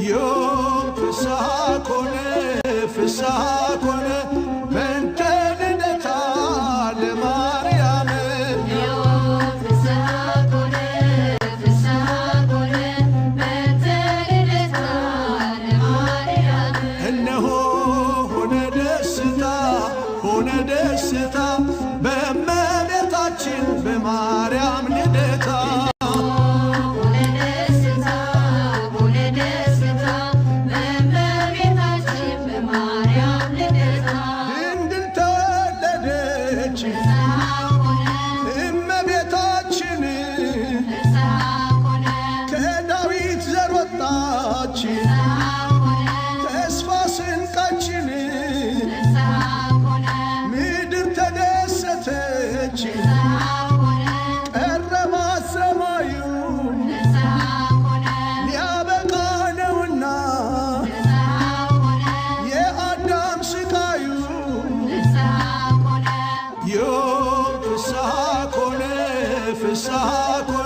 ዮም ፍስሐ ኮነ ፍስሐ ኮነ በእንተ ልደታ ለማርያም ዮም ፍስሐ ኮነ ፍስሐ ኮነ በእንተ ልደታ ለማርያም እነሆ ሆነ ደስታ በእመቤታችን በማርያም ልደታ እመቤታችን ከዳዊት ዘር ወጣች ተስፋ ስንቃችን ምድር ተደሰተች ቀረባ ሰማዩ ሊያበቃ ነውና የአዳም ስቃዩ ዮም ፍስሐ ኮነ ፍስሐ ኮነ